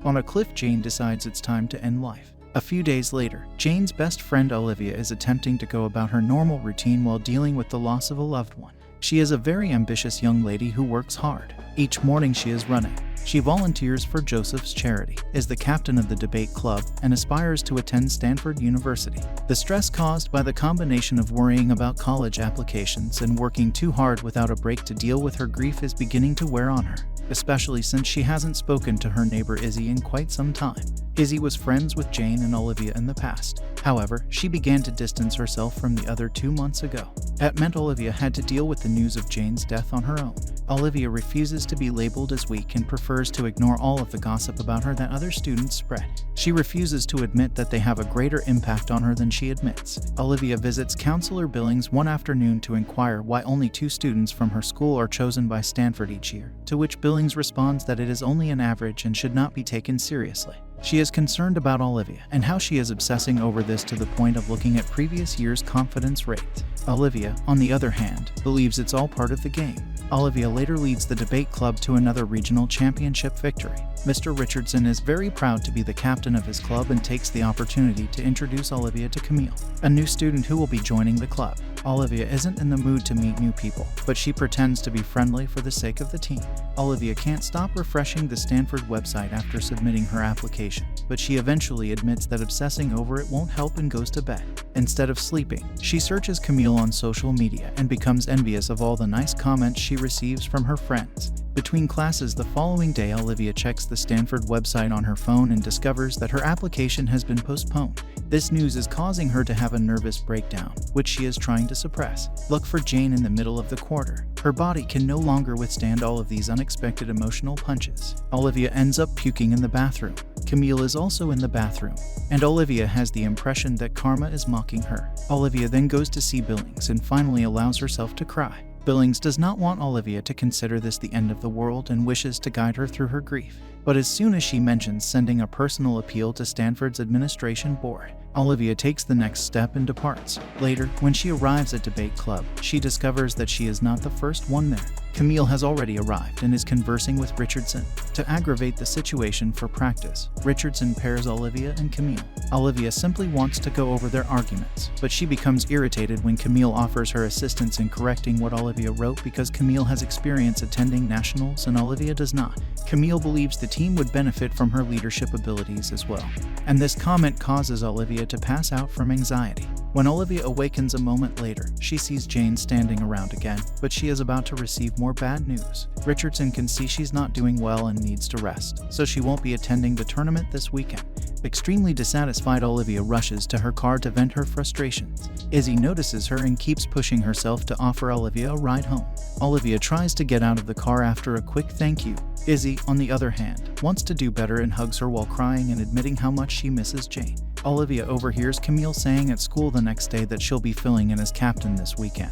On a cliff, Jane decides it's time to end life. A few days later, Jane's best friend Olivia is attempting to go about her normal routine while dealing with the loss of a loved one. She is a very ambitious young lady who works hard. Each morning she is running. She volunteers for Joseph's Charity, is the captain of the debate club, and aspires to attend Stanford University. The stress caused by the combination of worrying about college applications and working too hard without a break to deal with her grief is beginning to wear on her, especially since she hasn't spoken to her neighbor Izzy in quite some time. Izzy was friends with Jane and Olivia in the past. However, she began to distance herself from the other 2 months ago. It meant Olivia had to deal with the news of Jane's death on her own. Olivia refuses to be labeled as weak and prefers to ignore all of the gossip about her that other students spread. She refuses to admit that they have a greater impact on her than she admits. Olivia visits Counselor Billings one afternoon to inquire why only 2 students from her school are chosen by Stanford each year, to which Billings responds that it is only an average and should not be taken seriously. She is concerned about Olivia and how she is obsessing over this to the point of looking at previous year's confidence rates. Olivia, on the other hand, believes it's all part of the game. Olivia later leads the debate club to another regional championship victory. Mr. Richardson is very proud to be the captain of his club and takes the opportunity to introduce Olivia to Camille, a new student who will be joining the club. Olivia isn't in the mood to meet new people, but she pretends to be friendly for the sake of the team. Olivia can't stop refreshing the Stanford website after submitting her application, but she eventually admits that obsessing over it won't help and goes to bed. Instead of sleeping, she searches Camille on social media and becomes envious of all the nice comments she receives from her friends. Between classes the following day, Olivia checks the Stanford website on her phone and discovers that her application has been postponed. This news is causing her to have a nervous breakdown, which she is trying to suppress. Look for Jane in the middle of the quarter. Her body can no longer withstand all of these unexpected emotional punches. Olivia ends up puking in the bathroom. Camille is also in the bathroom, and Olivia has the impression that karma is mocking her. Olivia then goes to see Billings and finally allows herself to cry. Billings does not want Olivia to consider this the end of the world and wishes to guide her through her grief. But as soon as she mentions sending a personal appeal to Stanford's administration board, Olivia takes the next step and departs. Later, when she arrives at debate club, she discovers that she is not the first one there. Camille has already arrived and is conversing with Richardson. To aggravate the situation for practice, Richardson pairs Olivia and Camille. Olivia simply wants to go over their arguments, but she becomes irritated when Camille offers her assistance in correcting what Olivia wrote because Camille has experience attending nationals and Olivia does not. Camille believes the team would benefit from her leadership abilities as well, and this comment causes Olivia to pass out from anxiety. When Olivia awakens a moment later, she sees Jane standing around again, but she is about to receive more bad news. Richardson can see she's not doing well and needs to rest, so she won't be attending the tournament this weekend. Extremely dissatisfied, Olivia rushes to her car to vent her frustrations. Izzy notices her and keeps pushing herself to offer Olivia a ride home. Olivia tries to get out of the car after a quick thank you. Izzy, on the other hand, wants to do better and hugs her while crying and admitting how much she misses Jane. Olivia overhears Camille saying at school the next day that she'll be filling in as captain this weekend.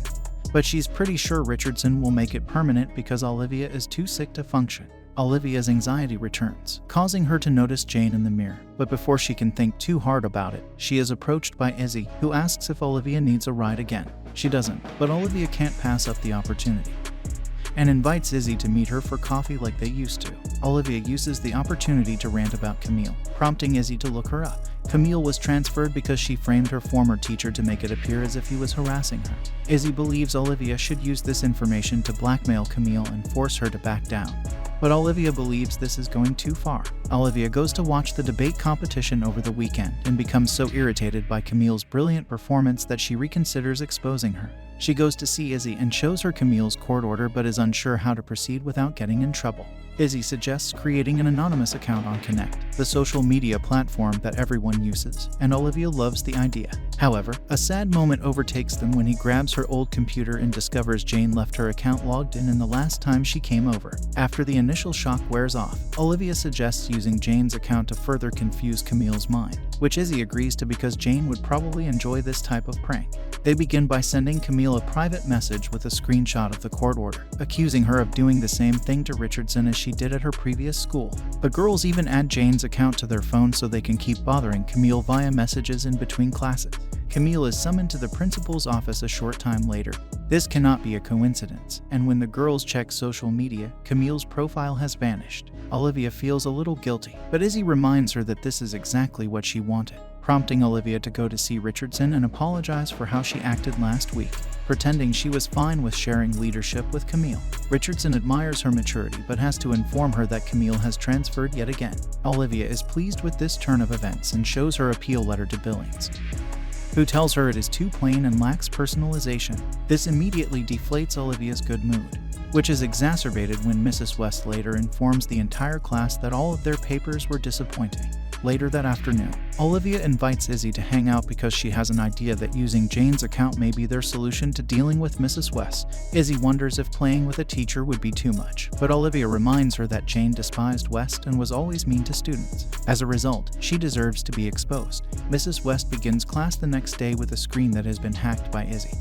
But she's pretty sure Richardson will make it permanent because Olivia is too sick to function. Olivia's anxiety returns, causing her to notice Jane in the mirror, but before she can think too hard about it, she is approached by Izzy, who asks if Olivia needs a ride again. She doesn't, but Olivia can't pass up the opportunity and invites Izzy to meet her for coffee like they used to. Olivia uses the opportunity to rant about Camille, prompting Izzy to look her up. Camille was transferred because she framed her former teacher to make it appear as if he was harassing her. Izzy believes Olivia should use this information to blackmail Camille and force her to back down. But Olivia believes this is going too far. Olivia goes to watch the debate competition over the weekend and becomes so irritated by Camille's brilliant performance that she reconsiders exposing her. She goes to see Izzy and shows her Camille's court order but is unsure how to proceed without getting in trouble. Izzy suggests creating an anonymous account on Connect, the social media platform that everyone uses, and Olivia loves the idea. However, a sad moment overtakes them when he grabs her old computer and discovers Jane left her account logged in the last time she came over. After the initial shock wears off, Olivia suggests using Jane's account to further confuse Camille's mind, which Izzy agrees to because Jane would probably enjoy this type of prank. They begin by sending Camille a private message with a screenshot of the court order, accusing her of doing the same thing to Richardson as she did at her previous school. The girls even add Jane's account to their phone so they can keep bothering Camille via messages in between classes. Camille is summoned to the principal's office a short time later. This cannot be a coincidence, and when the girls check social media, Camille's profile has vanished. Olivia feels a little guilty, but Izzy reminds her that this is exactly what she wanted, prompting Olivia to go to see Richardson and apologize for how she acted last week, pretending she was fine with sharing leadership with Camille. Richardson admires her maturity but has to inform her that Camille has transferred yet again. Olivia is pleased with this turn of events and shows her appeal letter to Billings, who tells her it is too plain and lacks personalization. This immediately deflates Olivia's good mood, which is exacerbated when Mrs. West later informs the entire class that all of their papers were disappointing. Later that afternoon, Olivia invites Izzy to hang out because she has an idea that using Jane's account may be their solution to dealing with Mrs. West. Izzy wonders if playing with a teacher would be too much, but Olivia reminds her that Jane despised West and was always mean to students. As a result, she deserves to be exposed. Mrs. West begins class the next day with a screen that has been hacked by Izzy,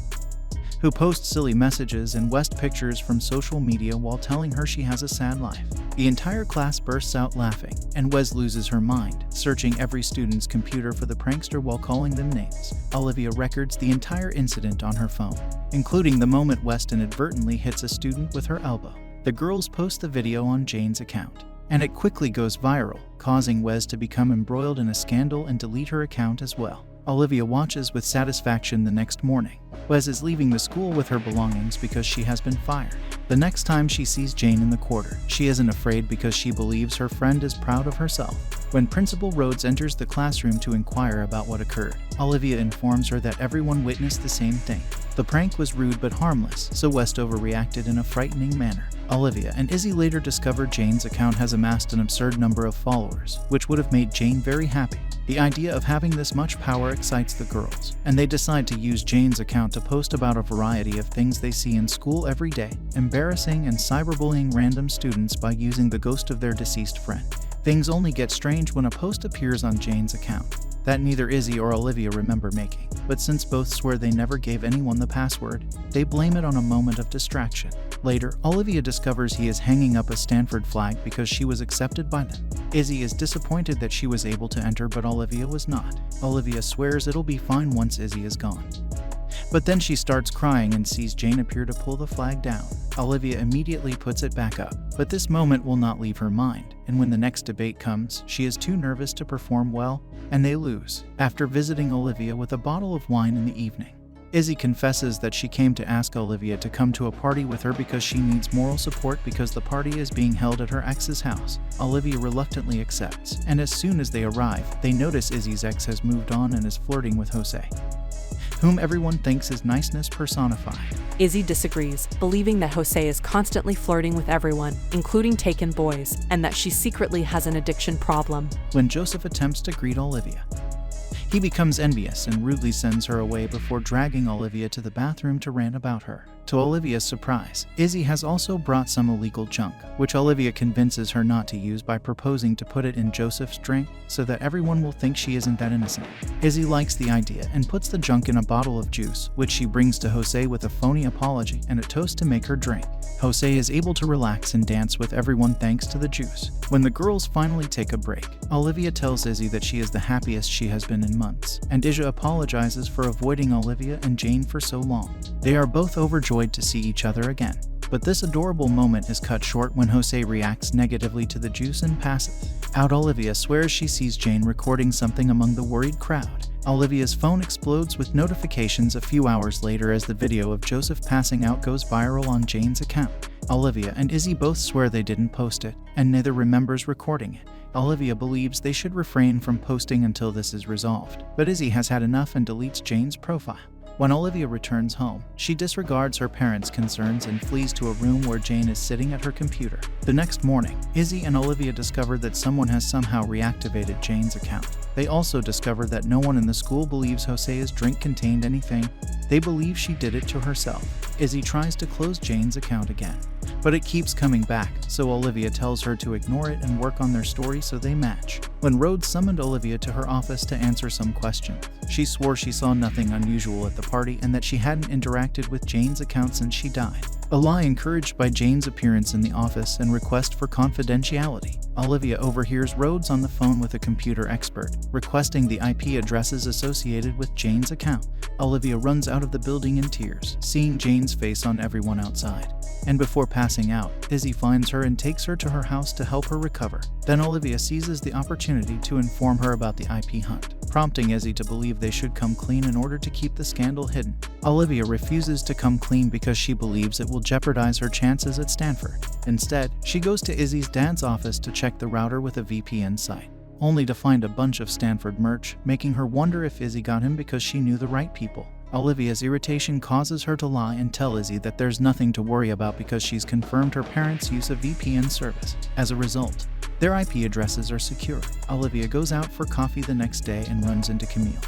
who posts silly messages and West pictures from social media while telling her she has a sad life. The entire class bursts out laughing, and Wes loses her mind, searching every student's computer for the prankster while calling them names. Olivia records the entire incident on her phone, including the moment West inadvertently hits a student with her elbow. The girls post the video on Jane's account, and it quickly goes viral, causing Wes to become embroiled in a scandal and delete her account as well. Olivia watches with satisfaction the next morning. Wes is leaving the school with her belongings because she has been fired. The next time she sees Jane in the quarter, she isn't afraid because she believes her friend is proud of herself. When Principal Rhodes enters the classroom to inquire about what occurred, Olivia informs her that everyone witnessed the same thing. The prank was rude but harmless, so West overreacted in a frightening manner. Olivia and Izzy later discover Jane's account has amassed an absurd number of followers, which would have made Jane very happy. The idea of having this much power excites the girls, and they decide to use Jane's account to post about a variety of things they see in school every day, embarrassing and cyberbullying random students by using the ghost of their deceased friend. Things only get strange when a post appears on Jane's account that neither Izzy or Olivia remember making, but since both swear they never gave anyone the password, they blame it on a moment of distraction. Later, Olivia discovers he is hanging up a Stanford flag because she was accepted by them. Izzy is disappointed that she was able to enter but Olivia was not. Olivia swears it'll be fine once Izzy is gone, but then she starts crying and sees Jane appear to pull the flag down. Olivia immediately puts it back up, but this moment will not leave her mind, and when the next debate comes, she is too nervous to perform well, and they lose. After visiting Olivia with a bottle of wine in the evening, Izzy confesses that she came to ask Olivia to come to a party with her because she needs moral support because the party is being held at her ex's house. Olivia reluctantly accepts, and as soon as they arrive, they notice Izzy's ex has moved on and is flirting with Jose, whom everyone thinks is niceness personified. Izzy disagrees, believing that Jose is constantly flirting with everyone, including taken boys, and that she secretly has an addiction problem. When Joseph attempts to greet Olivia, he becomes envious and rudely sends her away before dragging Olivia to the bathroom to rant about her. To Olivia's surprise, Izzy has also brought some illegal junk, which Olivia convinces her not to use by proposing to put it in Joseph's drink so that everyone will think she isn't that innocent. Izzy likes the idea and puts the junk in a bottle of juice, which she brings to Jose with a phony apology and a toast to make her drink. Jose is able to relax and dance with everyone thanks to the juice. When the girls finally take a break, Olivia tells Izzy that she is the happiest she has been in months, and Izzy apologizes for avoiding Olivia and Jane for so long. They are both overjoyed to see each other again, but this adorable moment is cut short when Jose reacts negatively to the juice and passes out. Olivia swears she sees Jane recording something among the worried crowd. Olivia's phone explodes with notifications a few hours later as the video of Joseph passing out goes viral on Jane's account. Olivia and Izzy both swear they didn't post it, and neither remembers recording it. Olivia believes they should refrain from posting until this is resolved, but Izzy has had enough and deletes Jane's profile. When Olivia returns home, she disregards her parents' concerns and flees to a room where Jane is sitting at her computer. The next morning, Izzy and Olivia discover that someone has somehow reactivated Jane's account. They also discover that no one in the school believes Jose's drink contained anything. They believe she did it to herself. Izzy tries to close Jane's account again, but it keeps coming back, so Olivia tells her to ignore it and work on their story so they match. When Rhodes summoned Olivia to her office to answer some questions, she swore she saw nothing unusual at the party and that she hadn't interacted with Jane's account since she died. A lie encouraged by Jane's appearance in the office and request for confidentiality. Olivia overhears Rhodes on the phone with a computer expert, requesting the IP addresses associated with Jane's account. Olivia runs out of the building in tears, seeing Jane's face on everyone outside. And before passing out, Izzy finds her and takes her to her house to help her recover. Then Olivia seizes the opportunity to inform her about the IP hunt, prompting Izzy to believe they should come clean in order to keep the scandal hidden. Olivia refuses to come clean because she believes it will jeopardize her chances at Stanford. Instead, she goes to Izzy's dad's office to check the router with a VPN site, only to find a bunch of Stanford merch, making her wonder if Izzy got him because she knew the right people. Olivia's irritation causes her to lie and tell Izzy that there's nothing to worry about because she's confirmed her parents' use of VPN service. As a result, their IP addresses are secure. Olivia goes out for coffee the next day and runs into Camille,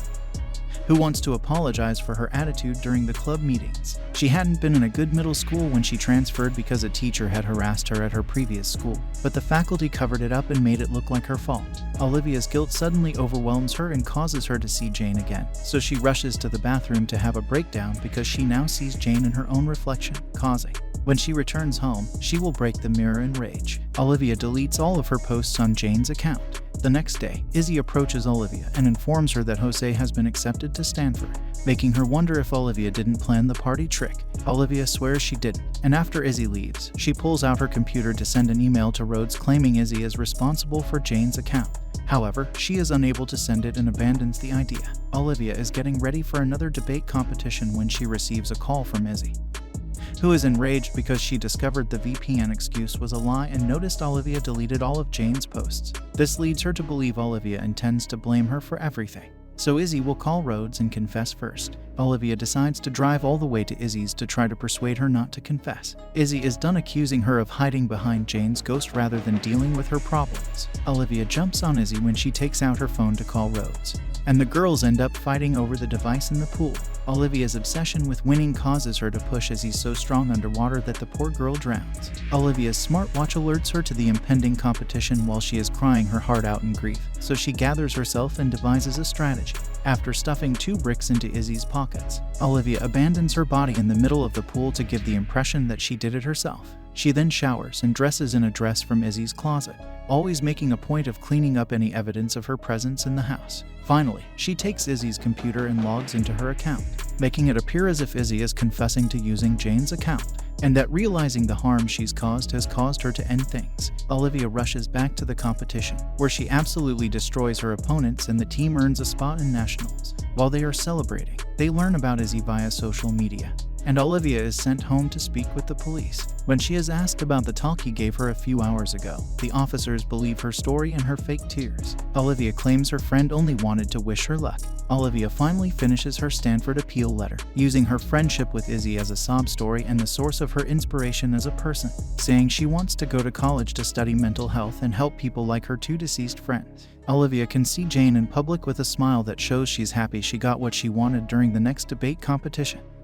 who wants to apologize for her attitude during the club meetings. She hadn't been in a good middle school when she transferred because a teacher had harassed her at her previous school, but the faculty covered it up and made it look like her fault. Olivia's guilt suddenly overwhelms her and causes her to see Jane again, so she rushes to the bathroom to have a breakdown because she now sees Jane in her own reflection, causing. When she returns home, she will break the mirror in rage. Olivia deletes all of her posts on Jane's account. The next day, Izzy approaches Olivia and informs her that Jose has been accepted to Stanford, making her wonder if Olivia didn't plan the party trick. Olivia swears she didn't, and after Izzy leaves, she pulls out her computer to send an email to Rhodes claiming Izzy is responsible for Jane's account. However, she is unable to send it and abandons the idea. Olivia is getting ready for another debate competition when she receives a call from Izzy, who is enraged because she discovered the VPN excuse was a lie and noticed Olivia deleted all of Jane's posts. This leads her to believe Olivia intends to blame her for everything. So Izzy will call Rhodes and confess first. Olivia decides to drive all the way to Izzy's to try to persuade her not to confess. Izzy is done accusing her of hiding behind Jane's ghost rather than dealing with her problems. Olivia jumps on Izzy when she takes out her phone to call Rhodes, and the girls end up fighting over the device in the pool. Olivia's obsession with winning causes her to push Izzy so strong underwater that the poor girl drowns. Olivia's smartwatch alerts her to the impending competition while she is crying her heart out in grief, so she gathers herself and devises a strategy. After stuffing 2 bricks into Izzy's pockets, Olivia abandons her body in the middle of the pool to give the impression that she did it herself. She then showers and dresses in a dress from Izzy's closet, always making a point of cleaning up any evidence of her presence in the house. Finally, she takes Izzy's computer and logs into her account, making it appear as if Izzy is confessing to using Jane's account, and that realizing the harm she's caused has caused her to end things. Olivia rushes back to the competition, where she absolutely destroys her opponents and the team earns a spot in nationals. While they are celebrating, they learn about Izzy via social media, and Olivia is sent home to speak with the police. When she is asked about the talk he gave her a few hours ago, the officers believe her story and her fake tears. Olivia claims her friend only wanted to wish her luck. Olivia finally finishes her Stanford appeal letter, using her friendship with Izzy as a sob story and the source of her inspiration as a person, saying she wants to go to college to study mental health and help people like her 2 deceased friends. Olivia can see Jane in public with a smile that shows she's happy she got what she wanted during the next debate competition.